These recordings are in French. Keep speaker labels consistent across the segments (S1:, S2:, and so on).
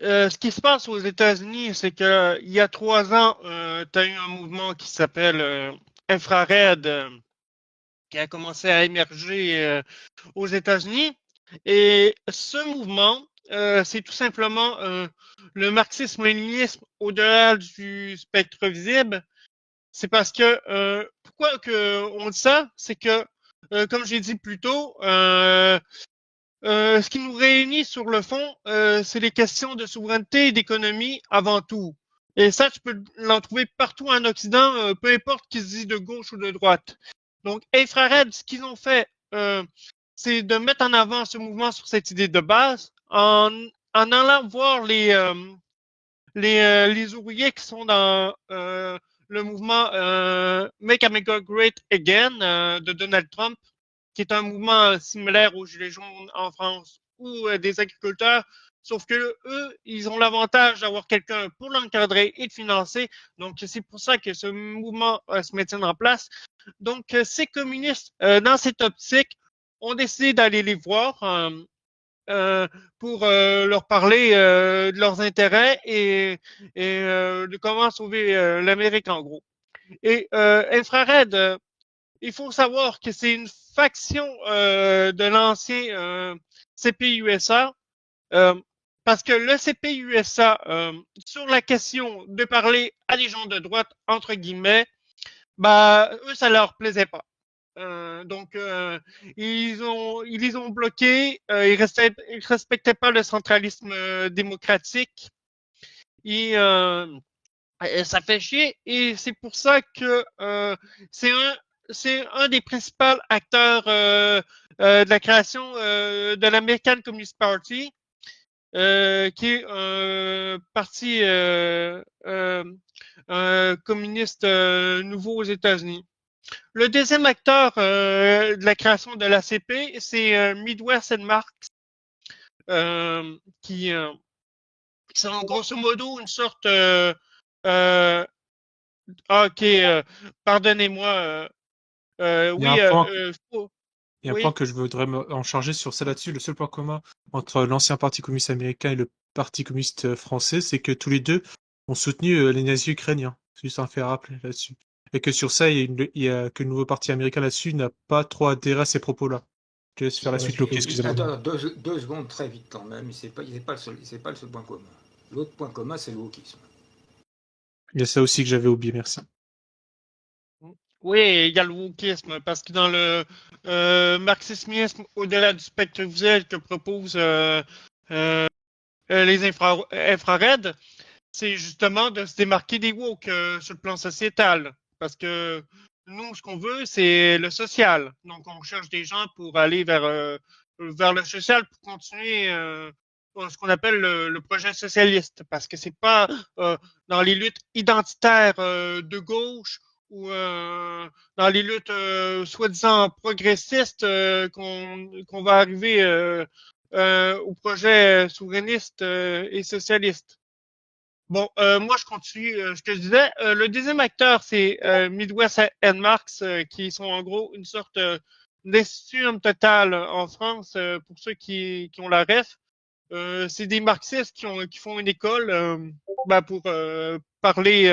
S1: Ce qui se passe aux États-Unis, c'est que il y a 3 ans, tu as eu un mouvement qui s'appelle Infrared, qui a commencé à émerger aux États-Unis. Et ce mouvement, c'est tout simplement le marxisme-léninisme au-delà du spectre visible. C'est parce que pourquoi que on dit ça, c'est que comme j'ai dit plus tôt, ce qui nous réunit sur le fond, c'est les questions de souveraineté et d'économie avant tout. Et ça, tu peux l'en trouver partout en Occident, peu importe qu'ils se disent de gauche ou de droite. Donc, Infrared, ce qu'ils ont fait, c'est de mettre en avant ce mouvement sur cette idée de base en allant voir les ouvriers qui sont dans le mouvement Make America Great Again de Donald Trump, qui est un mouvement similaire aux Gilets jaunes en France ou des agriculteurs, sauf que eux, ils ont l'avantage d'avoir quelqu'un pour l'encadrer et de financer. Donc, c'est pour ça que ce mouvement se maintient en place. Donc, ces communistes, dans cette optique, ont décidé d'aller les voir pour leur parler de leurs intérêts et de comment sauver l'Amérique en gros. Et Infrared, il faut savoir que c'est une faction de l'ancien CPUSA, parce que le CPUSA, sur la question de parler à des gens de droite, entre guillemets, bah, eux, ça leur plaisait pas. Donc, ils les ont bloqués. Ils respectaient pas le centralisme démocratique. Et ça fait chier. Et c'est pour ça que c'est un des principaux acteurs de la création de l'American Communist Party, qui est un parti communiste nouveau aux États-Unis. Le deuxième acteur de la création de l'ACP, c'est Midwest and Marx, qui sont grosso modo une sorte... ok, pardonnez-moi.
S2: Il y a un
S1: Oui,
S2: point, il y a un point
S1: oui.
S2: que je voudrais en charger sur ça là-dessus. Le seul point commun entre l'ancien Parti communiste américain et le Parti communiste français, c'est que tous les deux ont soutenu les nazis ukrainiens. C'est juste un fait à rappeler là-dessus. Et que sur ça, que le nouveau parti américain là-dessus n'a pas trop adhéré à ces propos-là. Je te laisse faire la suite, Loki, excusez-moi.
S3: Attends, deux secondes très vite quand même, c'est pas le seul point commun. L'autre point commun, c'est le wokisme.
S2: Il y a ça aussi que j'avais oublié, merci.
S1: Oui, il y a le wokisme, parce que dans le marxisme au-delà du spectre visuel que proposent les infrareds, c'est justement de se démarquer des woke sur le plan sociétal. Parce que nous, ce qu'on veut, c'est le social. Donc, on cherche des gens pour aller vers le social pour continuer ce qu'on appelle le projet socialiste. Parce que c'est pas dans les luttes identitaires de gauche ou dans les luttes soi-disant progressistes qu'on va arriver au projet souverainiste et socialiste. Bon, moi, je continue ce que je disais. Le deuxième acteur, c'est Midwest and Marx, qui sont en gros une sorte d'institut total en France, pour ceux qui ont la ref. C'est des marxistes qui font une école pour parler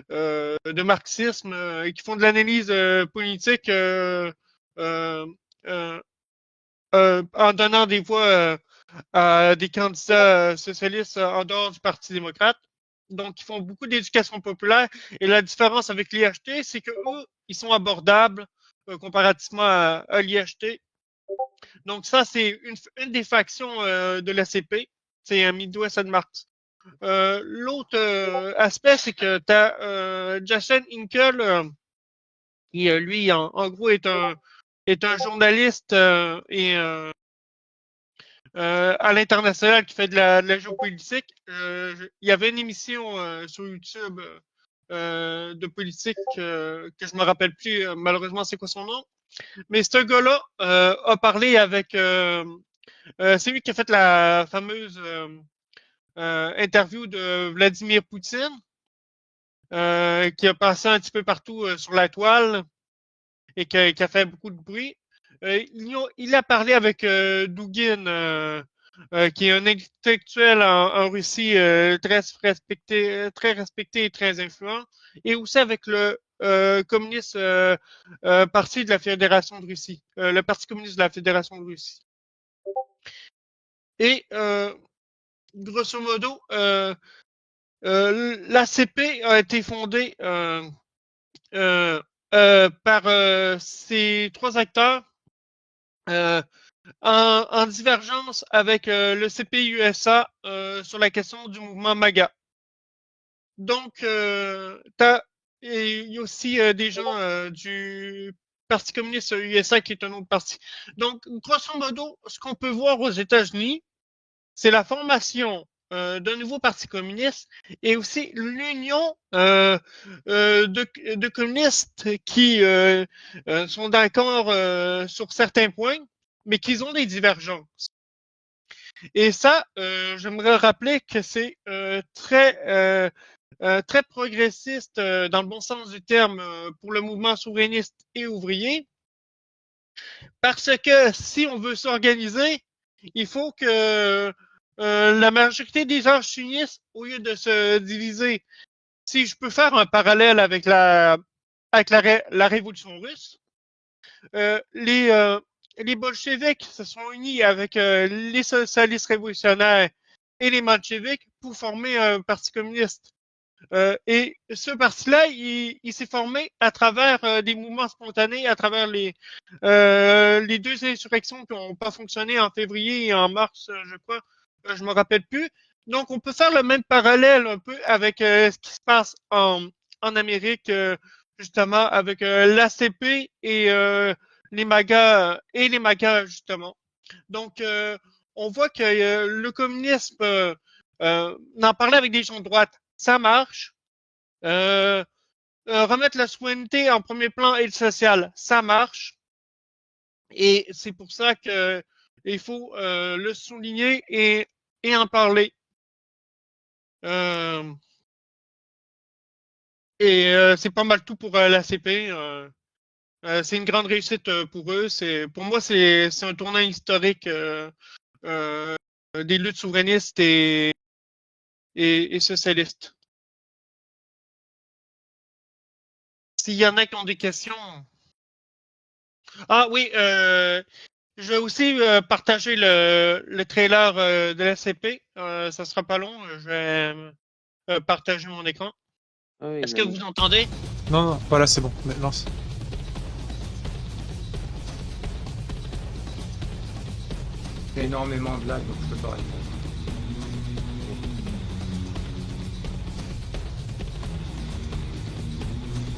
S1: de marxisme et qui font de l'analyse politique euh, euh, en donnant des voix à des candidats socialistes en dehors du Parti démocrate. Donc, ils font beaucoup d'éducation populaire. Et la différence avec l'IHT, c'est qu'eux, ils sont abordables comparativement à l'IHT. Donc, ça, c'est une des factions de l'ACP. C'est un Midwest and Marx. L'autre aspect, c'est que tu as Jason Hinkle, qui, lui, en gros, est un journaliste et à l'international qui fait de la géopolitique. Il y avait une émission sur YouTube de politique que je me rappelle plus malheureusement c'est quoi son nom. Mais ce gars-là a parlé avec... c'est lui qui a fait la fameuse interview de Vladimir Poutine, qui a passé un petit peu partout sur la toile et qui a fait beaucoup de bruit. Il a parlé avec Dugin, qui est un intellectuel en Russie très respecté et très influent, et aussi avec le communiste parti de la Fédération de Russie, le Parti communiste de la Fédération de Russie. Et grosso modo, l'ACP a été fondée par ces trois acteurs en divergence avec le CPI-USA sur la question du mouvement MAGA. Donc, il y a aussi des gens du Parti communiste USA qui est un autre parti. Donc, grosso modo, ce qu'on peut voir aux États-Unis, c'est la formation d'un nouveau parti communiste et aussi l'union de communistes qui sont d'accord sur certains points, mais qui ont des divergences. Et ça, j'aimerais rappeler que c'est très progressiste dans le bon sens du terme pour le mouvement souverainiste et ouvrier, parce que si on veut s'organiser, il faut que la majorité des gens s'unissent au lieu de se diviser. Si je peux faire un parallèle avec la révolution russe, les bolcheviks se sont unis avec les socialistes révolutionnaires et les mencheviks pour former un parti communiste. Et ce parti-là, il s'est formé à travers des mouvements spontanés, à travers les deux insurrections qui n'ont pas fonctionné en février et en mars, je crois. Je me rappelle plus. Donc, on peut faire le même parallèle un peu avec ce qui se passe en Amérique, justement, avec l'ACP et les MAGA, justement. Donc, on voit que le communisme, n'en parler avec des gens de droite, ça marche. Remettre la souveraineté en premier plan et le social, ça marche. Et c'est pour ça que il faut le souligner et en parler. C'est pas mal tout pour l'ACP. C'est une grande réussite pour eux. Pour moi, c'est un tournant historique des luttes souverainistes et socialistes. S'il y en a qui ont des questions. Ah oui, je vais aussi partager le trailer de l'ACP. Ça sera pas long. Je vais partager mon écran.
S4: Ah oui,
S1: Est-ce que
S4: magnifique.
S1: vous entendez?
S2: Non, non, voilà, c'est bon. Mais lance.
S3: Il y a énormément de lag, donc je peux pas répondre.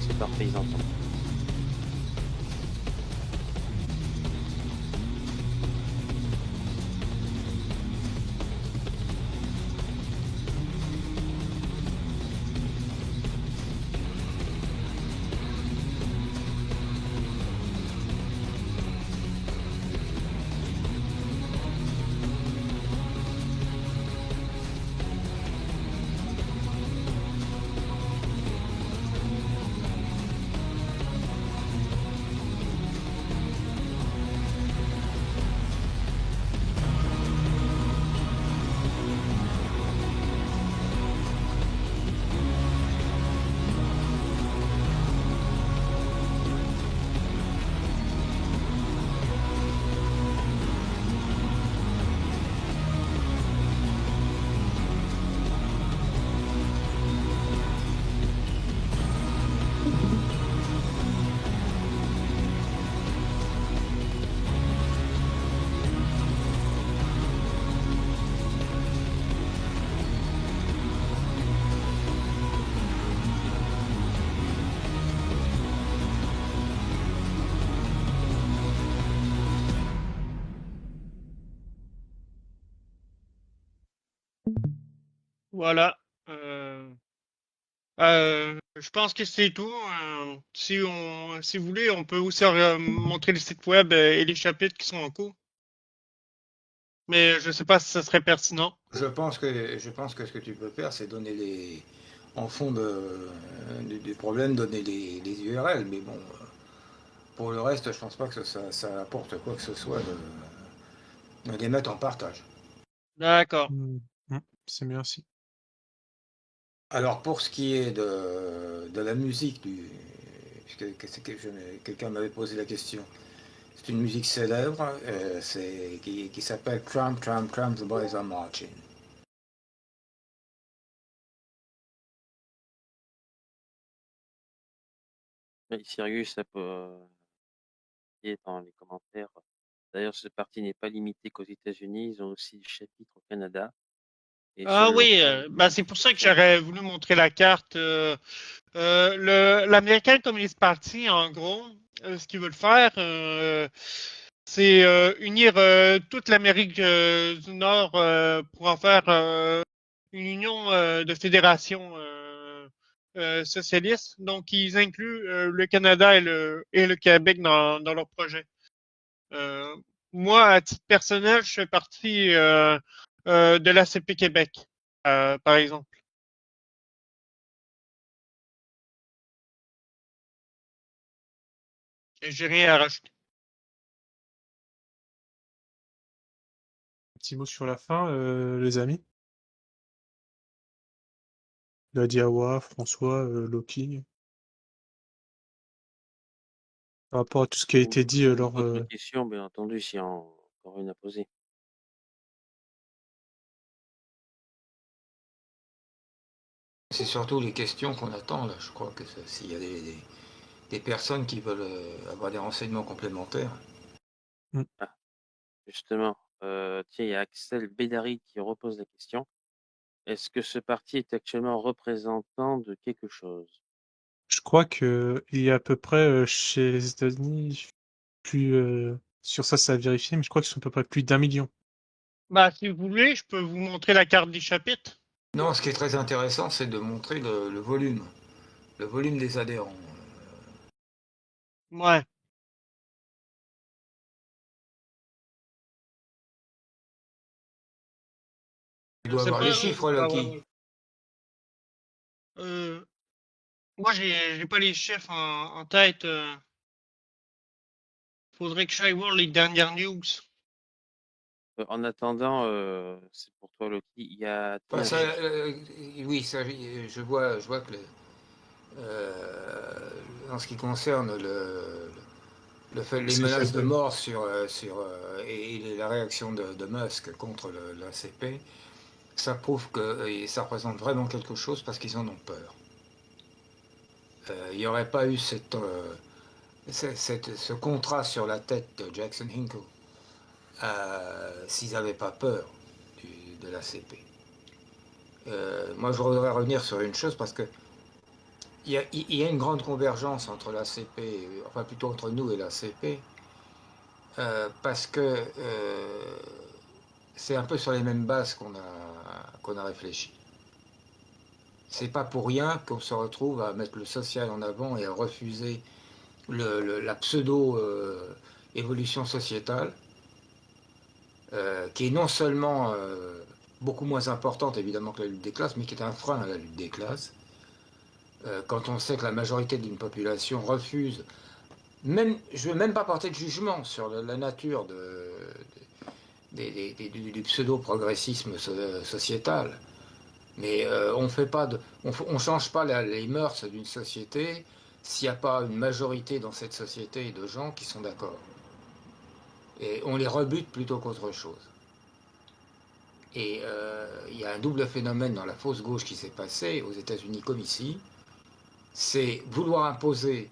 S4: C'est parfait, ils entendent.
S1: Voilà. Je pense que c'est tout. Si vous voulez, on peut aussi montrer les sites web et les chapitres qui sont en cours. Mais je ne sais pas si ce serait pertinent.
S3: Je pense que ce que tu peux faire, c'est donner les, en fond du problème, donner les URL. Mais bon, pour le reste, je pense pas que ça apporte quoi que ce soit de les mettre en partage.
S1: D'accord.
S2: C'est bien aussi.
S3: Alors pour ce qui est de la musique, quelqu'un m'avait posé la question, c'est une musique célèbre qui s'appelle Tramp, Tramp, Tramp, the Boys Are Marching.
S4: Oui, Sirius, ça peut est dans les commentaires. D'ailleurs, ce parti n'est pas limité qu'aux États-Unis, ils ont aussi des chapitres au Canada. Et sur
S1: Ah
S4: le long
S1: oui,
S4: terme,
S1: bah c'est pour ça que
S4: ouais,
S1: j'aurais voulu montrer la carte. L'American Communist Party, en gros, ce qu'ils veulent faire, c'est unir toute l'Amérique du Nord pour en faire une union de fédération socialiste. Donc, ils incluent le Canada et le Québec dans leur projet. Euh, Moi, à titre personnel, je fais partie de l'ACP Québec, par exemple. Et j'ai rien à rajouter.
S2: Un petit mot sur la fin, les amis. Diawa, François, Loki. Par rapport à tout ce qui a été dit lors.
S4: d'autres questions, bien entendu, s'il y a encore une à poser.
S3: C'est surtout les questions qu'on attend là. Je crois que s'il y a des personnes qui veulent avoir des renseignements complémentaires.
S4: Ah, justement, tiens, il y a Axel Bédari qui repose la question. Est-ce que ce parti est actuellement représentant de quelque chose?
S2: Je crois que il y a à peu près chez les États-Unis, plus sur ça, c'est à vérifier, mais je crois qu'ils sont à peu près plus d'1 million.
S1: Bah, si vous voulez, je peux vous montrer la carte des chapitres.
S3: Non, ce qui est très intéressant, c'est de montrer le volume des adhérents.
S1: Ouais.
S3: Tu
S1: Je
S3: dois
S1: sais
S3: avoir
S1: pas,
S3: les
S1: je
S3: chiffres,
S1: dois avoir.
S3: Loki.
S1: Moi, j'ai pas les chiffres en tête. Faudrait que j'aille voir les dernières news.
S4: En attendant, c'est pour toi, Loki, il y a...
S3: Enfin,
S4: Tiens,
S3: ça, oui, ça, je vois que en ce qui concerne les menaces de mort et la réaction de Musk contre l'ACP, ça prouve que ça représente vraiment quelque chose parce qu'ils en ont peur. Il n'y aurait pas eu ce contrat sur la tête de Jackson Hinkle s'ils n'avaient pas peur de l'ACP. Moi, je voudrais revenir sur une chose parce que il y a une grande convergence entre l'ACP, enfin plutôt entre nous et l'ACP, parce que c'est un peu sur les mêmes bases qu'on a réfléchi. C'est pas pour rien qu'on se retrouve à mettre le social en avant et à refuser la pseudo-évolution sociétale, qui est non seulement beaucoup moins importante évidemment que la lutte des classes, mais qui est un frein à la lutte des classes. Quand on sait que la majorité d'une population refuse, même, je ne veux même pas porter de jugement sur la nature du pseudo-progressisme sociétal, mais on ne change pas les mœurs d'une société s'il n'y a pas une majorité dans cette société de gens qui sont d'accord. Et on les rebute plutôt qu'autre chose. Et il y a un double phénomène dans la fausse gauche qui s'est passé aux États-Unis comme ici, c'est vouloir imposer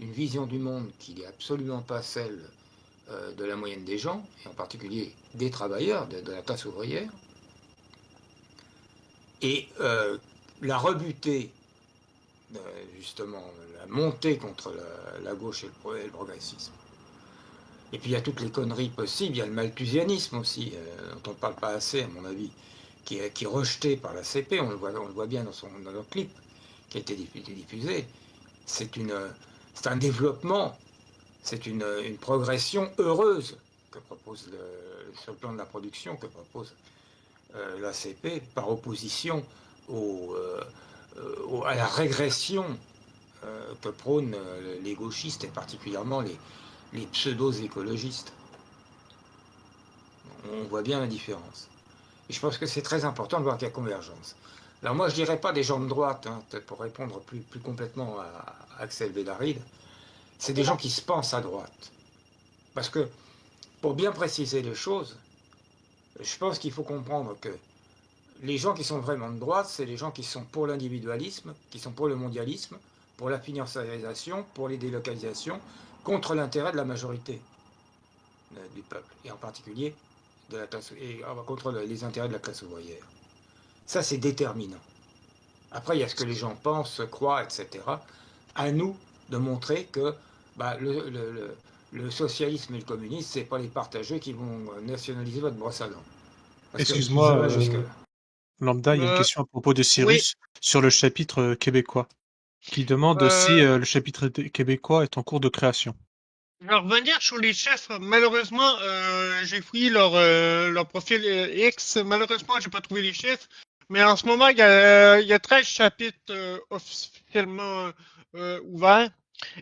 S3: une vision du monde qui n'est absolument pas celle de la moyenne des gens, et en particulier des travailleurs, de la classe ouvrière, et la rebuter, justement, la monter contre la gauche et le progressisme. Et puis il y a toutes les conneries possibles, il y a le malthusianisme aussi, dont on ne parle pas assez à mon avis, qui est rejeté par la CP, on le voit bien dans leur clip qui a été diffusé. C'est un développement, c'est une progression heureuse que propose sur le plan de la production, que propose l'ACP par opposition à la régression que prônent les gauchistes et particulièrement les pseudo-écologistes. On voit bien la différence. Et je pense que c'est très important de voir qu'il y a convergence. Alors moi, je dirais pas des gens de droite, hein, peut-être pour répondre plus complètement à Axel Bédaride, c'est des gens qui se pensent à droite. Parce que, pour bien préciser les choses, je pense qu'il faut comprendre que les gens qui sont vraiment de droite, c'est les gens qui sont pour l'individualisme, qui sont pour le mondialisme, pour la financiarisation, pour les délocalisations, contre l'intérêt de la majorité du peuple, et en particulier de la classe, contre les intérêts de la classe ouvrière. Ça, c'est déterminant. Après, il y a ce que les gens pensent, croient, etc. À nous de montrer que bah, le socialisme et le communisme, c'est pas les partageux qui vont nationaliser votre brosse à dents. Parce que ça
S2: Excuse-moi,
S3: va jusque-là.
S2: Lambda, il y a une
S1: Euh,
S2: question à propos de
S1: oui,
S2: Cyrus sur le chapitre québécois, qui demande si
S1: euh,
S2: le chapitre québécois est en cours de création.
S1: je vais revenir sur les chiffres. Malheureusement, j'ai fouillé leur profil X. Malheureusement, j'ai pas trouvé les chiffres. Mais en ce moment, il y a 13 chapitres officiellement ouverts.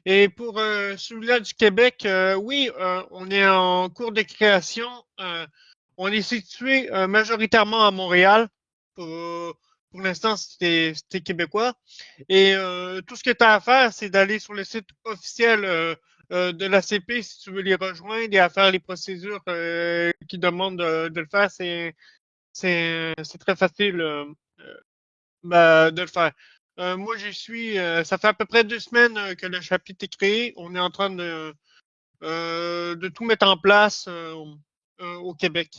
S1: Et pour celui-là du Québec, oui, on est en cours de création. On est situé majoritairement à Montréal. Pour l'instant, c'était québécois. Et tout ce que tu as à faire, c'est d'aller sur le site officiel de l'ACP si tu veux les rejoindre et à faire les procédures qui demandent de le faire. C'est très facile de le faire. Moi, j'y suis. Ça fait à peu près 2 semaines que le chapitre est créé. On est en train de tout mettre en place au Québec.